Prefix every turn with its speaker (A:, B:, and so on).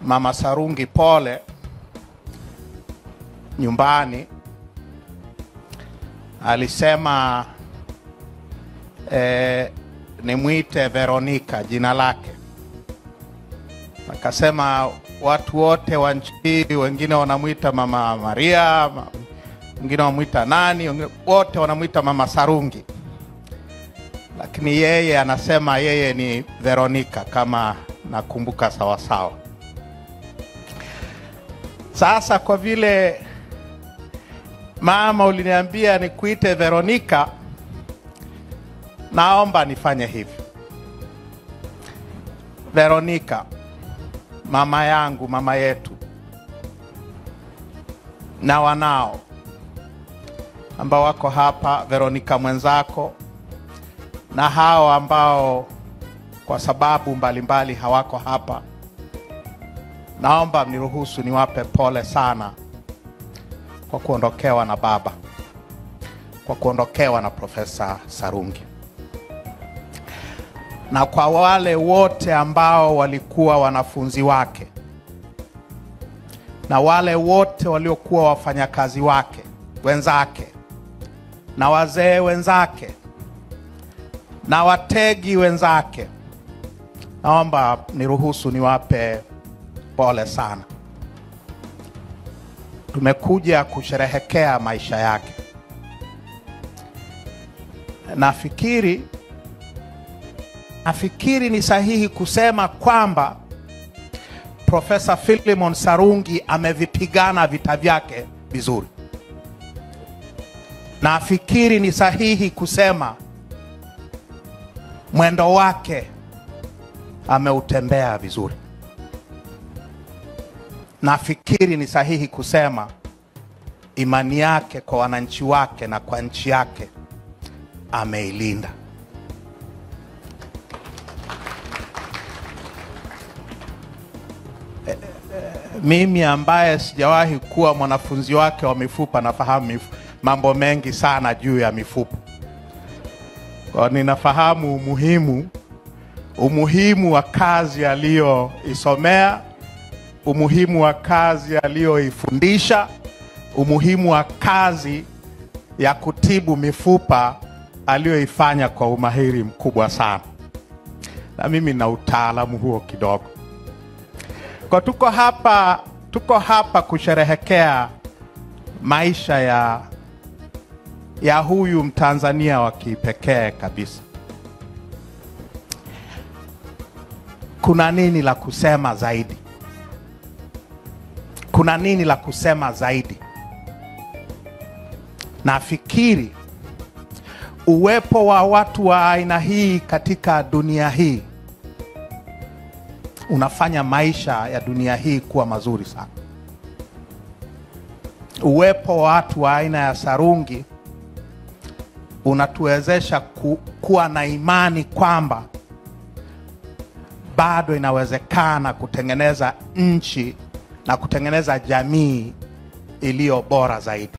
A: Mama Sarungi pole nyumbani. Alisema nimwite Veronica jina lake. Akasema watu wote wa nchi, wengine wanamuita Mama Maria, wengine wanamuita nani, wote wanamuita Mama Sarungi. Lakini yeye anasema yeye ni Veronica, kama nakumbuka sawa sawa. Sasa kwa vile mama uliniambia nikuite Veronica, naomba nifanye hivi. Veronica, mama yangu, mama yetu, na wanao ambao wako hapa, Veronica mwenzako, na hao ambao kwa sababu mbalimbali hawako hapa, naomba mniruhusu niwape pole sana kwa kuondokewa na baba, kwa kuondokewa na Profesa Sarungi. Na kwa wale wote ambao walikuwa wanafunzi wake, na wale wote waliokuwa wafanyakazi wake wenzake, na wazee wenzake, na wategi wenzake, naomba niruhusu niwape pole sana. Tumekuja kusherehekea maisha yake. Nafikiri ni sahihi kusema kwamba Profesa Philemon Sarungi amevipigana vita vyake vizuri. Nafikiri ni sahihi kusema mwendo wake ameutembea vizuri. Nafikiri ni sahihi kusema imani yake kwa wananchi wake na kwa nchi yake ameilinda. Mimi ambaye sijawahi kuwa mwanafunzi wake wa mifupa, nafahamu mambo mengi sana juu ya mifupa. Kwa ninafahamu umuhimu wa kazi aliyoisomea, umuhimu wa kazi aliyoifundisha, umuhimu wa kazi ya kutibu mifupa aliyoifanya kwa umahiri mkubwa sana. Na mimi na utaalamu huo kidogo. Kwa tuko hapa kusherehekea maisha ya huyu Mtanzania wa kipekee kabisa. Kuna nini la kusema zaidi? Kuna nini la kusema zaidi? Nafikiri uwepo wa watu wa aina hii katika dunia hii unafanya maisha ya dunia hii kuwa mazuri sana. Uwepo wa watu wa aina ya Sarungi unatuwezesha kuwa na imani kwamba bado inawezekana kutengeneza nchi na kutengeneza jamii iliyo bora zaidi.